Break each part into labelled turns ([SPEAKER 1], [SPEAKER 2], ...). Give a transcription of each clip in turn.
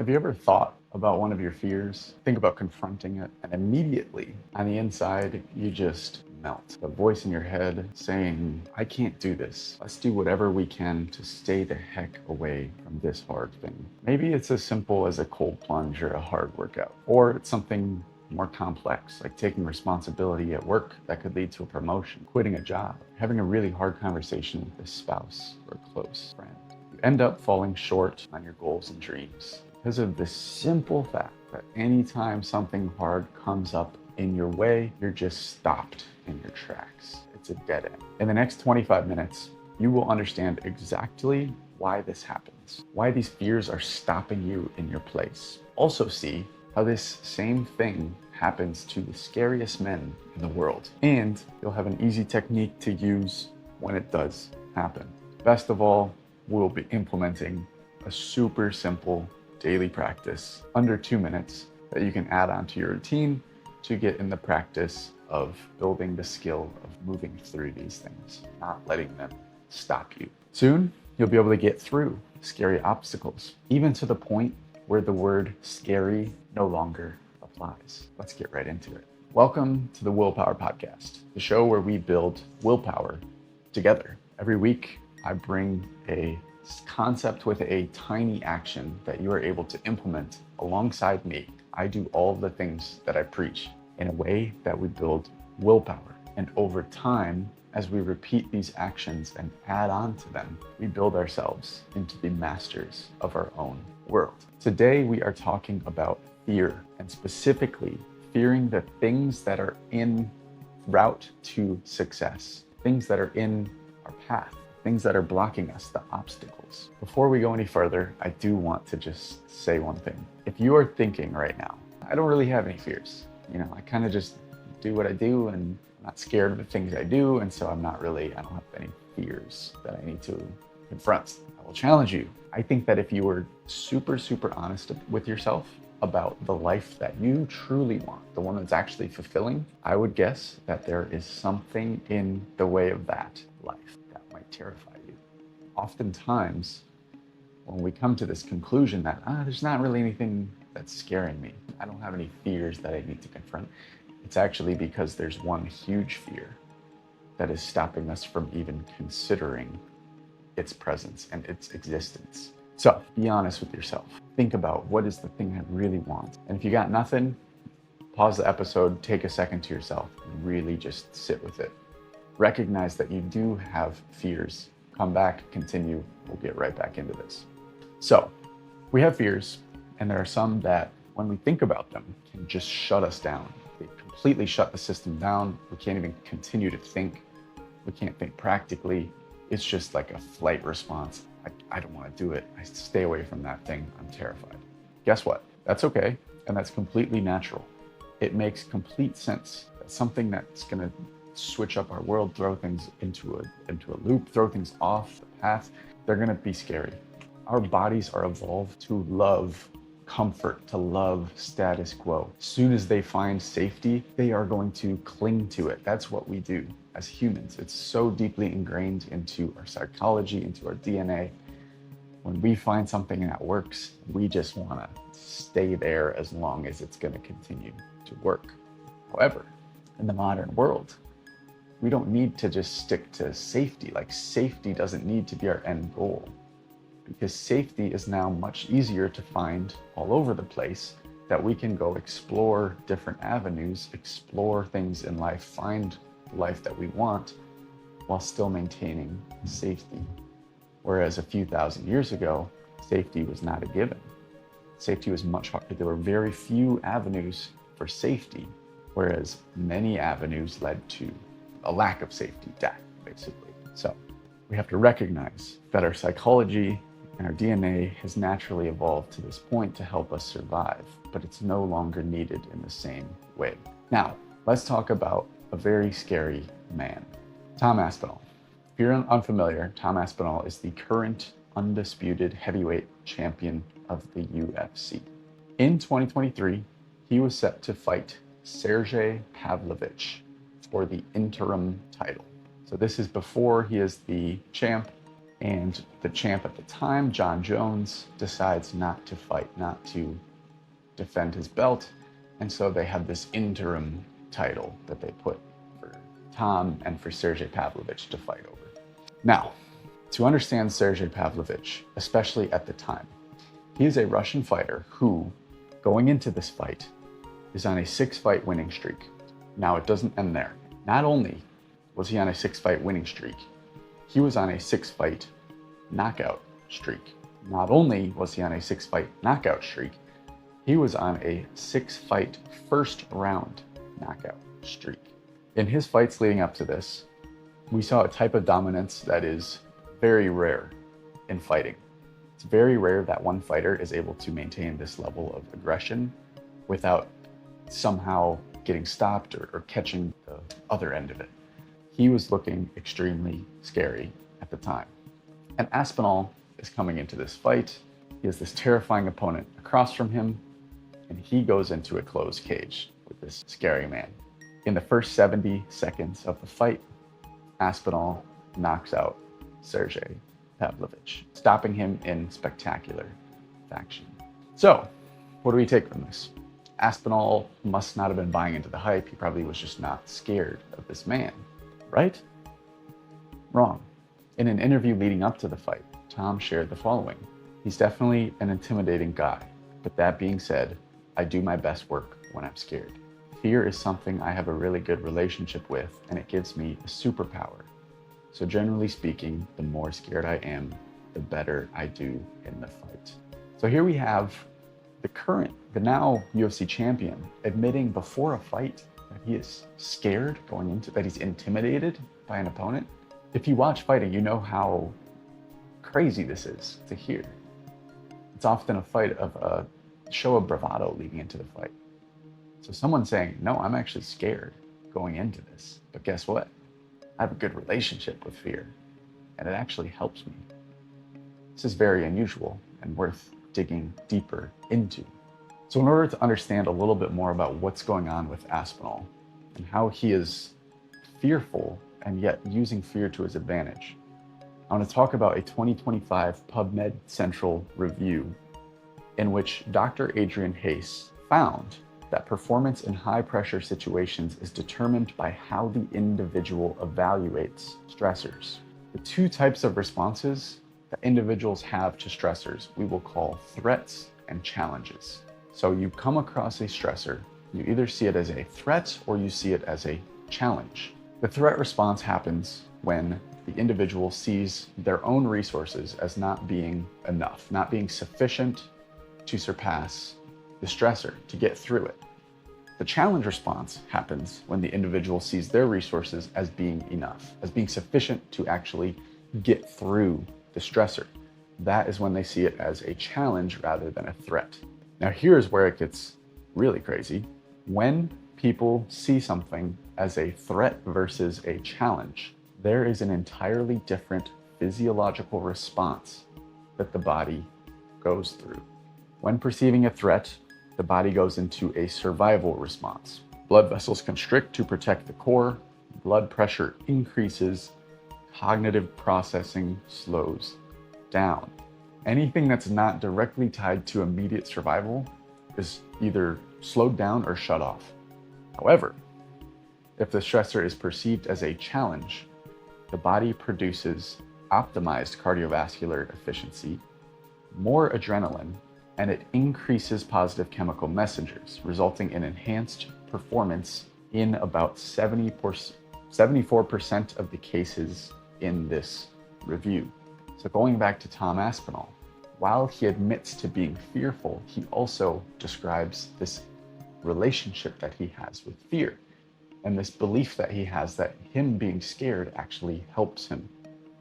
[SPEAKER 1] Have you ever thought about one of your fears? Think about confronting it, and immediately on the inside, you just melt. The voice in your head saying, I can't do this. Let's do whatever we can to stay the heck away from this hard thing. Maybe it's as simple as a cold plunge or a hard workout, or it's something more complex, like taking responsibility at work that could lead to a promotion, quitting a job, having a really hard conversation with a spouse or a close friend. You end up falling short on your goals and dreams because of the simple fact that anytime something hard comes up in your way, you're just stopped in your tracks. It's a dead end. In the next 25 minutes, you will understand exactly why this happens, why these fears are stopping you in your place. Also see how this same thing happens to the scariest men in the world. And you'll have an easy technique to use when it does happen. Best of all, we'll be implementing a super simple daily practice under 2 minutes that you can add onto your routine to get in the practice of building the skill of moving through these things, not letting them stop you. Soon, you'll be able to get through scary obstacles, even to the point where the word scary no longer applies. Let's get right into it. Welcome to the Willpower Podcast, the show where we build willpower together. Every week, I bring a concept with a tiny action that you are able to implement alongside me. I do all the things that I preach in a way that we build willpower. And over time, as we repeat these actions and add on to them, we build ourselves into the masters of our own world. Today, we are talking about fear, and specifically fearing the things that are in route to success, things that are in our path, things that are blocking us, the obstacles. Before we go any further, I do want to just say one thing. If you are thinking right now, I don't really have any fears. I kind of just do what I do and I'm not scared of the things I do. And so I don't have any fears that I need to confront. I will challenge you. I think that if you were super honest with yourself about the life that you truly want, the one that's actually fulfilling, I would guess that there is something in the way of that life that might terrify you. Oftentimes, when we come to this conclusion that there's not really anything that's scaring me, I don't have any fears that I need to confront, it's actually because there's one huge fear that is stopping us from even considering its presence and its existence. So be honest with yourself. Think about what is the thing I really want. And if you got nothing, pause the episode, take a second to yourself, and really just sit with it. Recognize that you do have fears. Come back, continue. We'll get right back into this. So we have fears, and there are some that when we think about them can just shut us down. They completely shut the system down. We can't even continue to think. We can't think practically. It's just like a flight response. I don't want to do it. I stay away from that thing. I'm terrified. Guess what? That's okay. And that's completely natural. It makes complete sense that something that's going to switch up our world, throw things into a loop, throw things off the path, they're going to be scary. Our bodies are evolved to love comfort, to love status quo. As soon as they find safety, they are going to cling to it. That's what we do as humans. It's so deeply ingrained into our psychology, into our DNA. When we find something that works, we just want to stay there as long as it's going to continue to work. However, in the modern world, we don't need to just stick to safety. Like, safety doesn't need to be our end goal, because safety is now much easier to find all over the place, that we can go explore different avenues, explore things in life, find the life that we want while still maintaining safety. Whereas a few thousand years ago, safety was not a given. Safety was much harder. There were very few avenues for safety, whereas many avenues led to a lack of safety, death, basically. So we have to recognize that our psychology and our DNA has naturally evolved to this point to help us survive, but it's no longer needed in the same way. Now, let's talk about a very scary man, Tom Aspinall. If you're unfamiliar, Tom Aspinall is the current undisputed heavyweight champion of the UFC. In 2023, he was set to fight Sergey Pavlovich for the interim title. So this is before he is the champ, And the champ at the time, John Jones, decides not to fight, not to defend his belt. And so they have this interim title that they put for Tom and for Sergey Pavlovich to fight over. Now, to understand Sergey Pavlovich, especially at the time, he is a Russian fighter who, going into this fight, is on a 6-fight winning streak. Now, it doesn't end there. Not only was he on a 6-fight winning streak, he was on a 6-fight knockout streak. Not only was he on a 6-fight knockout streak, he was on a 6-fight first round knockout streak. In his fights leading up to this, we saw a type of dominance that is very rare in fighting. It's very rare that one fighter is able to maintain this level of aggression without somehow getting stopped or catching the other end of it. He was looking extremely scary at the time. And Aspinall is coming into this fight. He has this terrifying opponent across from him, and he goes into a closed cage with this scary man. In the first 70 seconds of the fight, Aspinall knocks out Sergey Pavlovich, stopping him in spectacular fashion. So, what do we take from this? Aspinall must not have been buying into the hype. He probably was just not scared of this man, right? Wrong. In an interview leading up to the fight, Tom shared the following. He's definitely an intimidating guy, but that being said, I do my best work when I'm scared. Fear is something I have a really good relationship with, and it gives me a superpower. So generally speaking, the more scared I am, the better I do in the fight. So here we have the now UFC champion admitting before a fight that he is scared going into, that he's intimidated by an opponent. If you watch fighting, you know how crazy this is to hear. It's often a show of bravado leading into the fight. So someone saying, no, I'm actually scared going into this, but guess what? I have a good relationship with fear, and it actually helps me. This is very unusual and worth digging deeper into. So in order to understand a little bit more about what's going on with Aspinall and how he is fearful and yet using fear to his advantage, I want to talk about a 2025 PubMed Central review in which Dr. Adrian Hayes found that performance in high-pressure situations is determined by how the individual evaluates stressors. The two types of responses that individuals have to stressors we will call threats and challenges. So you come across a stressor, you either see it as a threat or you see it as a challenge. The threat response happens when the individual sees their own resources as not being enough, not being sufficient to surpass the stressor, to get through it. The challenge response happens when the individual sees their resources as being enough, as being sufficient to actually get through the stressor. That is when they see it as a challenge rather than a threat. Now here's where it gets really crazy. When people see something as a threat versus a challenge, there is an entirely different physiological response that the body goes through. When perceiving a threat, the body goes into a survival response. Blood vessels constrict to protect the core, blood pressure increases, cognitive processing slows down. Anything that's not directly tied to immediate survival is either slowed down or shut off. However, if the stressor is perceived as a challenge, the body produces optimized cardiovascular efficiency, more adrenaline, and it increases positive chemical messengers, resulting in enhanced performance in about 74% of the cases in this review. So going back to Tom Aspinall, while he admits to being fearful, he also describes this relationship that he has with fear and this belief that he has that him being scared actually helps him.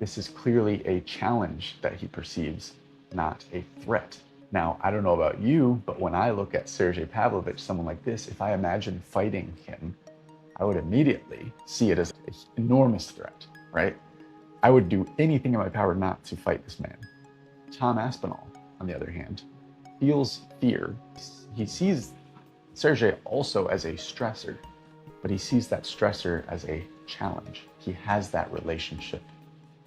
[SPEAKER 1] This is clearly a challenge that he perceives, not a threat. Now, I don't know about you, but when I look at Sergey Pavlovich, someone like this, if I imagine fighting him, I would immediately see it as an enormous threat, right? I would do anything in my power not to fight this man. Tom Aspinall, on the other hand, feels fear. He sees Sergey also as a stressor, but he sees that stressor as a challenge. He has that relationship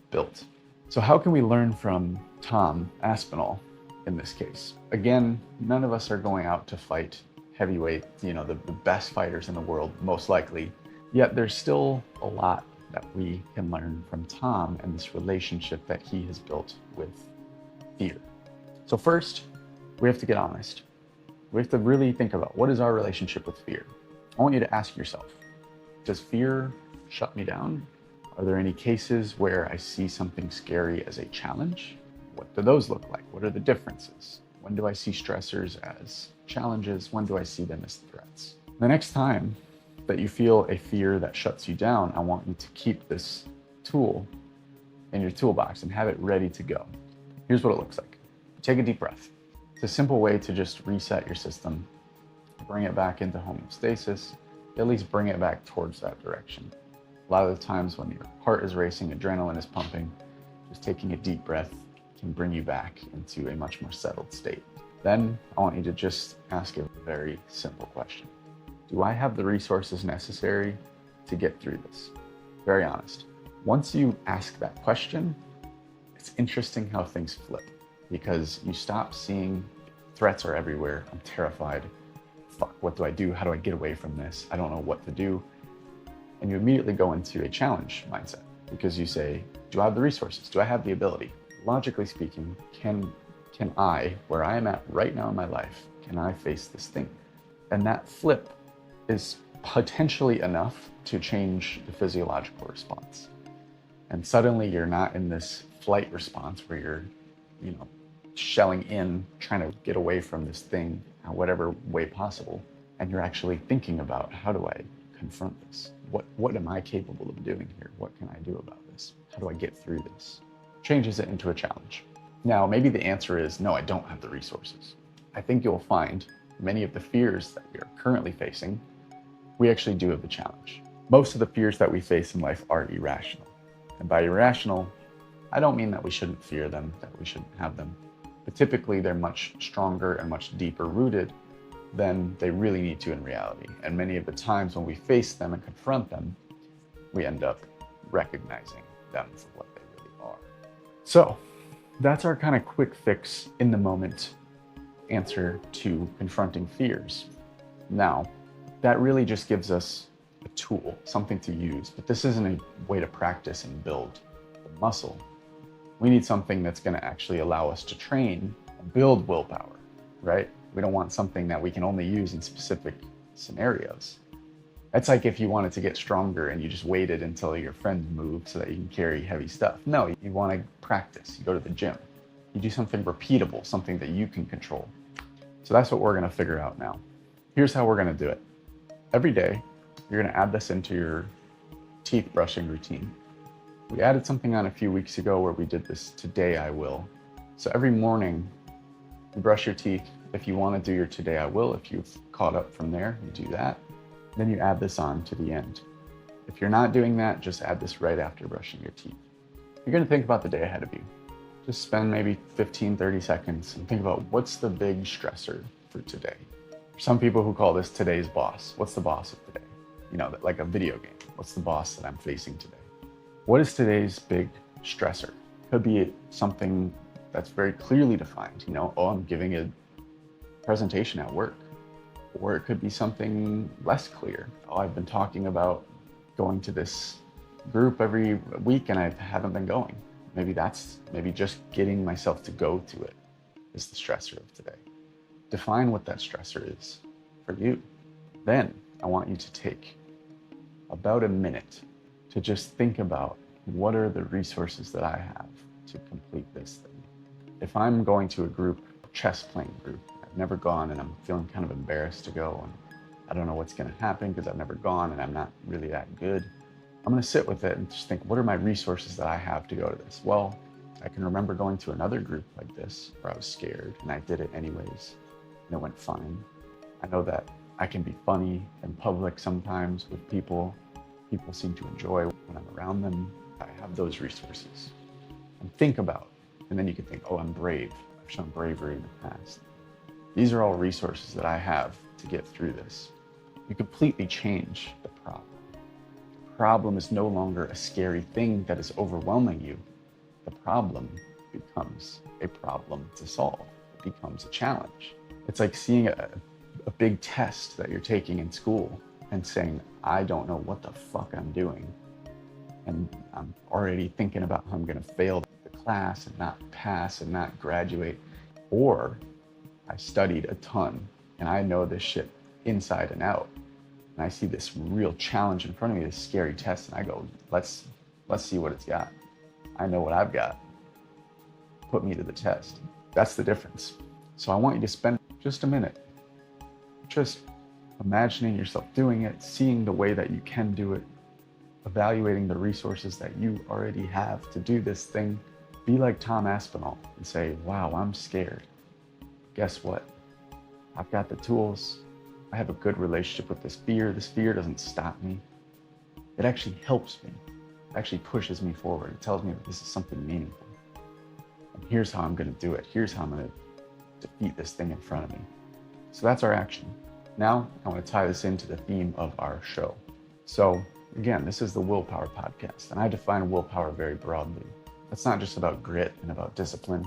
[SPEAKER 1] built. So how can we learn from Tom Aspinall in this case? Again, none of us are going out to fight heavyweight, the best fighters in the world, most likely. Yet there's still a lot that we can learn from Tom and this relationship that he has built with fear. So first, we have to get honest. We have to really think about, what is our relationship with fear? I want you to ask yourself, does fear shut me down? Are there any cases where I see something scary as a challenge? What do those look like? What are the differences? When do I see stressors as challenges? When do I see them as threats? The next time that you feel a fear that shuts you down, I want you to keep this tool in your toolbox and have it ready to go. Here's what it looks like. Take a deep breath. It's a simple way to just reset your system, bring it back into homeostasis, at least bring it back towards that direction. A lot of the times when your heart is racing, adrenaline is pumping, just taking a deep breath can bring you back into a much more settled state. Then I want you to just ask a very simple question. Do I have the resources necessary to get through this? Very honest. Once you ask that question, it's interesting how things flip, because you stop seeing threats are everywhere. I'm terrified. Fuck, what do I do? How do I get away from this? I don't know what to do. And you immediately go into a challenge mindset, because you say, do I have the resources? Do I have the ability? Logically speaking, can I, where I am at right now in my life, can I face this thing? And that flip is potentially enough to change the physiological response. And suddenly you're not in this flight response where you're, shelling in, trying to get away from this thing in whatever way possible. And you're actually thinking about, how do I confront this? What am I capable of doing here? What can I do about this? How do I get through this? Changes it into a challenge. Now, maybe the answer is, no, I don't have the resources. I think you'll find many of the fears that we are currently facing, we actually do have the challenge. Most of the fears that we face in life are irrational. And by irrational, I don't mean that we shouldn't fear them, that we shouldn't have them, but typically they're much stronger and much deeper rooted than they really need to in reality. And many of the times when we face them and confront them, we end up recognizing them for what they really are. So that's our kind of quick fix in the moment answer to confronting fears. Now, that really just gives us a tool, something to use, but this isn't a way to practice and build the muscle. We need something that's going to actually allow us to train and build willpower, right? We don't want something that we can only use in specific scenarios. That's like if you wanted to get stronger and you just waited until your friends moved so that you can carry heavy stuff. No, you want to practice. You go to the gym. You do something repeatable, something that you can control. So that's what we're going to figure out now. Here's how we're going to do it. Every day, you're going to add this into your teeth brushing routine. We added something on a few weeks ago where we did this today I will. So every morning, you brush your teeth. If you want to do your today I will, if you've caught up from there, you do that. Then you add this on to the end. If you're not doing that, just add this right after brushing your teeth. You're going to think about the day ahead of you. Just spend maybe 15, 30 seconds and think about, what's the big stressor for today? Some people who call this today's boss. What's the boss of today? Like a video game. What's the boss that I'm facing today? What is today's big stressor? Could be something that's very clearly defined. I'm giving a presentation at work. Or it could be something less clear. I've been talking about going to this group every week and I haven't been going. Maybe just getting myself to go to it is the stressor of today. Define what that stressor is for you. Then I want you to take about a minute to just think about, what are the resources that I have to complete this thing? If I'm going to a group, a chess playing group, I've never gone and I'm feeling kind of embarrassed to go and I don't know what's going to happen because I've never gone and I'm not really that good. I'm going to sit with it and just think, what are my resources that I have to go to this? Well, I can remember going to another group like this where I was scared and I did it anyways and it went fine. I know that I can be funny in public sometimes with people. People seem to enjoy when I'm around them. I have those resources. And think about, and then you can think, oh, I'm brave. I've shown bravery in the past. These are all resources that I have to get through this. You completely change the problem. The problem is no longer a scary thing that is overwhelming you. the problem becomes a problem to solve. It becomes a challenge. It's like seeing a big test that you're taking in school and saying, I don't know what the fuck I'm doing. And I'm already thinking about how I'm going to fail the class and not pass and not graduate. Or I studied a ton and I know this shit inside and out. And I see this real challenge in front of me, this scary test, and I go, let's see what it's got. I know what I've got. Put me to the test. That's the difference. So I want you to spend just a minute just imagining yourself doing it, seeing the way that you can do it, evaluating the resources that you already have to do this thing. Be like Tom Aspinall and say, wow, I'm scared. Guess what? I've got the tools. I have a good relationship with this fear. This fear doesn't stop me. It actually helps me. It actually pushes me forward. It tells me that this is something meaningful. And here's how I'm going to do it. Here's how I'm going to defeat this thing in front of me. So that's our action. Now, I want to tie this into the theme of our show. So again, this is the Willpower podcast, and I define willpower very broadly. It's not just about grit and about discipline.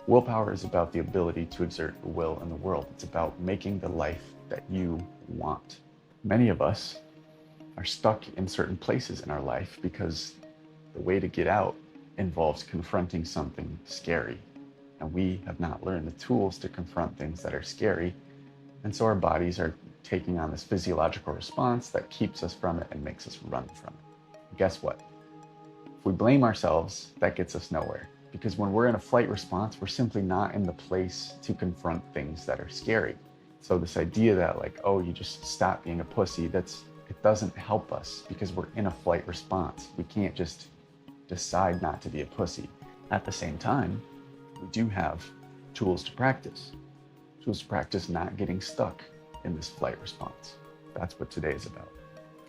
[SPEAKER 1] Willpower is about the ability to exert the will in the world. It's about making the life that you want. Many of us are stuck in certain places in our life because the way to get out involves confronting something scary. And we have not learned the tools to confront things that are scary. And so our bodies are taking on this physiological response that keeps us from it and makes us run from it. And guess what? If we blame ourselves, that gets us nowhere. Because when we're in a flight response, we're simply not in the place to confront things that are scary. So this idea that like, oh, you just stop being a pussy, it doesn't help us because we're in a flight response. We can't just decide not to be a pussy. At the same time, we do have tools to practice not getting stuck in this flight response. That's what today is about.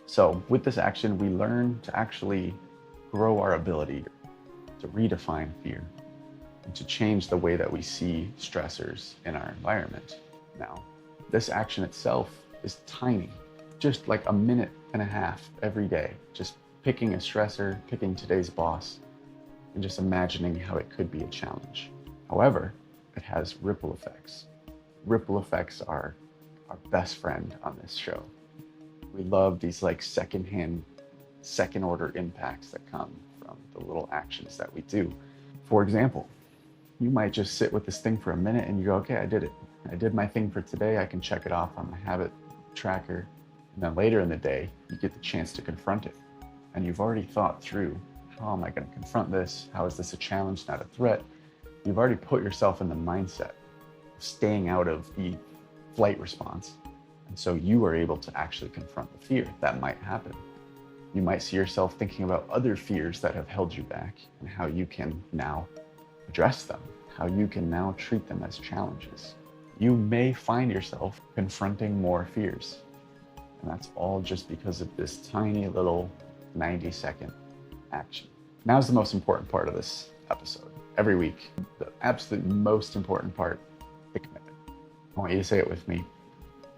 [SPEAKER 1] So with this action, we learn to actually grow our ability to redefine fear and to change the way that we see stressors in our environment. Now, this action itself is tiny, just like a minute and a half every day, just picking a stressor, picking today's boss, and just imagining how it could be a challenge. However, it has ripple effects. Ripple effects are our best friend on this show. We love these like second order impacts that come from the little actions that we do. For example, you might just sit with this thing for a minute and you go, okay, I did it. I did my thing for today. I can check it off on my habit tracker. And then later in the day, you get the chance to confront it. And you've already thought through, how am I going to confront this? How is this a challenge, not a threat? You've already put yourself in the mindset of staying out of the flight response. And so you are able to actually confront the fear that might happen. You might see yourself thinking about other fears that have held you back and how you can now address them, how you can now treat them as challenges. You may find yourself confronting more fears. And that's all just because of this tiny little 90-second action. Now's the most important part of this episode. Every week, the absolute most important part, the commitment. I want you to say it with me.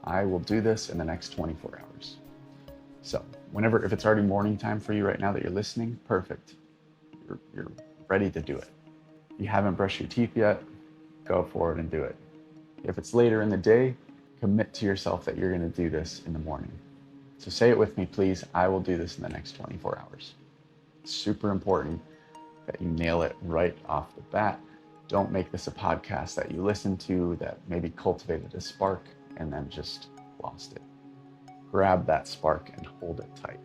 [SPEAKER 1] I will do this in the next 24 hours. So if it's already morning time for you right now that you're listening, perfect. You're ready to do it. If you haven't brushed your teeth yet, go forward and do it. If it's later in the day, commit to yourself that you're going to do this in the morning. So say it with me, please. I will do this in the next 24 hours. It's super important that you nail it right off the bat. Don't make this a podcast that you listen to that maybe cultivated a spark and then just lost it. Grab that spark and hold it tight.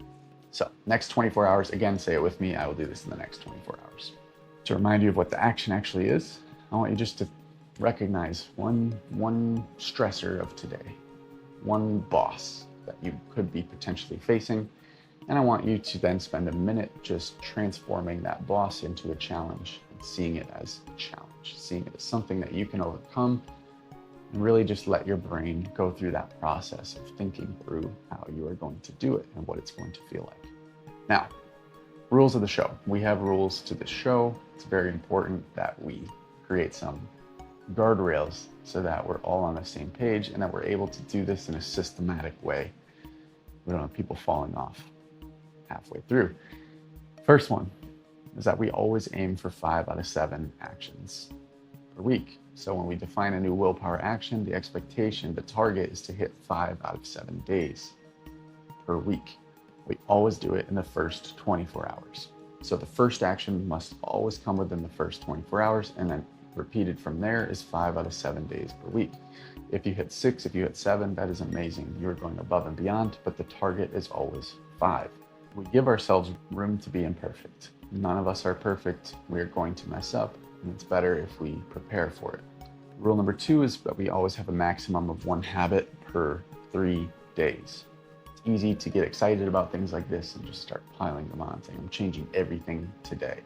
[SPEAKER 1] So next 24 hours, again, say it with me. I will do this in the next 24 hours. To remind you of what the action actually is, I want you just to recognize one stressor of today, one boss that you could be potentially facing. And I want you to then spend a minute just transforming that boss into a challenge and seeing it as a challenge, seeing it as something that you can overcome, and really just let your brain go through that process of thinking through how you are going to do it and what it's going to feel like. Now, rules of the show. We have rules to the show. It's very important that we create some guardrails so that we're all on the same page and that we're able to do this in a systematic way. We don't have people falling off halfway through. First one, is that we always aim for 5 out of 7 actions per week. So when we define a new willpower action, the expectation, the target is to hit 5 out of 7 days per week. We always do it in the first 24 hours. So the first action must always come within the first 24 hours, and then repeated from there is 5 out of 7 days per week. If you hit 6, if you hit 7, that is amazing. You're going above and beyond, but the target is always 5. We give ourselves room to be imperfect. None of us are perfect. We are going to mess up, and it's better if we prepare for it. Rule number 2 is that we always have a maximum of 1 habit per 3 days. It's easy to get excited about things like this and just start piling them on, saying, I'm changing everything today.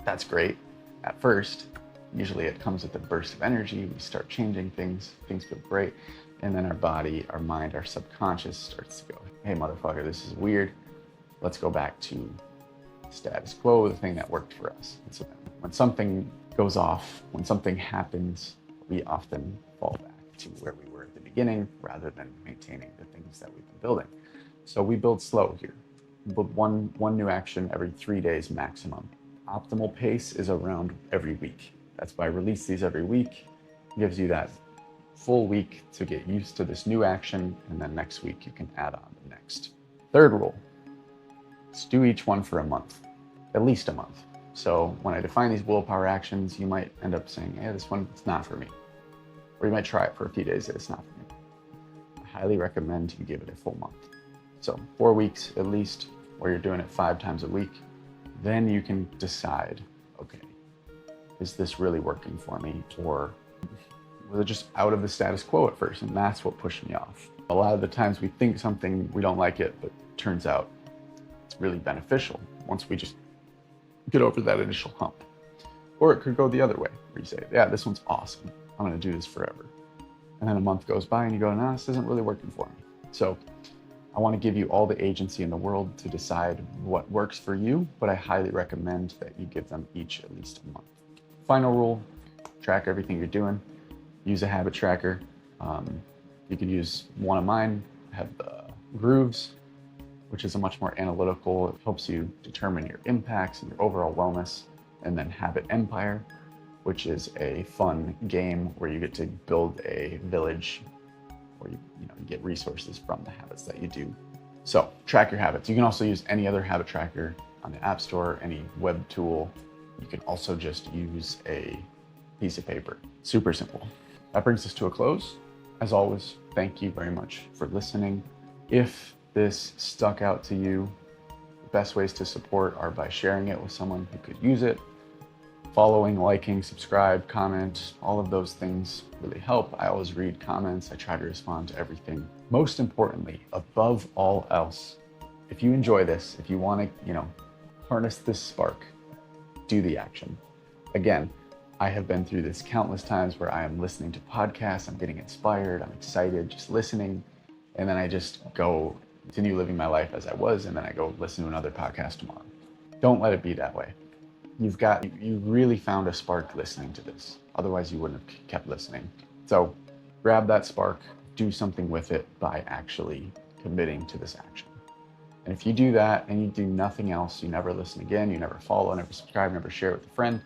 [SPEAKER 1] That's great at first. Usually it comes with a burst of energy. We start changing things feel great. And then our body, our mind, our subconscious starts to go, hey, motherfucker, this is weird. Let's go back to status quo, the thing that worked for us. And so when something goes off, when something happens, we often fall back to where we were at the beginning rather than maintaining the things that we've been building. So we build slow here. We build one new action every 3 days maximum. Optimal pace is around every week. That's why I release these every week. It gives you that full week to get used to this new action, and then next week you can add on the next. Third rule, let's do each one for a month, at least a month. So when I define these willpower actions, you might end up saying, hey, this one, it's not for me. Or you might try it for a few days, it's not for me. I highly recommend you give it a full month. So 4 weeks at least, where you're doing it 5 times a week. Then you can decide, okay, is this really working for me? Or was it just out of the status quo at first? And that's what pushed me off. A lot of the times we think something, we don't like it, but it turns out it's really beneficial once we just get over that initial hump. Or it could go the other way, where you say, yeah, this one's awesome. I'm gonna do this forever. And then a month goes by and you go, no, this isn't really working for me. So I wanna give you all the agency in the world to decide what works for you, but I highly recommend that you give them each at least a month. Final rule, track everything you're doing. Use a habit tracker. You can use one of mine. I have the Grooves, which is a much more analytical. It helps you determine your impacts and your overall wellness. And then Habit Empire, which is a fun game where you get to build a village where you get resources from the habits that you do. So track your habits. You can also use any other habit tracker on the App Store, any web tool. You can also just use a piece of paper. Super simple. That brings us to a close. As always, thank you very much for listening. If this stuck out to you, the best ways to support are by sharing it with someone who could use it. Following, liking, subscribe, comment, all of those things really help. I always read comments. I try to respond to everything. Most importantly, above all else, if you enjoy this, if you want to, harness this spark, do the action. Again, I have been through this countless times where I am listening to podcasts, I'm getting inspired, I'm excited, just listening, and then I just go continue living my life as I was, and then I go listen to another podcast tomorrow. Don't let it be that way. You really found a spark listening to this. Otherwise you wouldn't have kept listening. So grab that spark, do something with it by actually committing to this action. And if you do that and you do nothing else, you never listen again, you never follow, never subscribe, never share with a friend,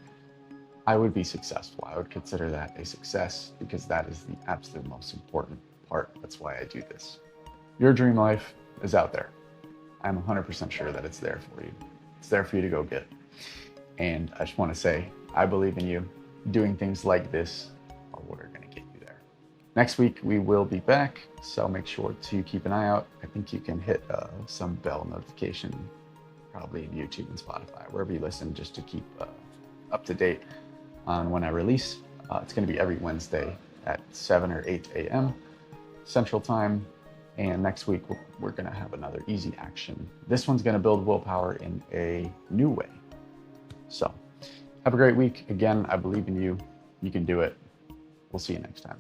[SPEAKER 1] I would be successful. I would consider that a success because that is the absolute most important part. That's why I do this. Your dream life is out there. I'm 100% sure that it's there for you. It's there for you to go get. And I just want to say, I believe in you. Doing things like this are what are going to get you there. Next week, we will be back, so make sure to keep an eye out. I think you can hit some bell notification, probably in YouTube and Spotify, wherever you listen, just to keep up to date on when I release. It's going to be every Wednesday at 7 or 8 a.m. Central Time. And next week, we're going to have another easy action. This one's going to build willpower in a new way. So have a great week. Again, I believe in you. You can do it. We'll see you next time.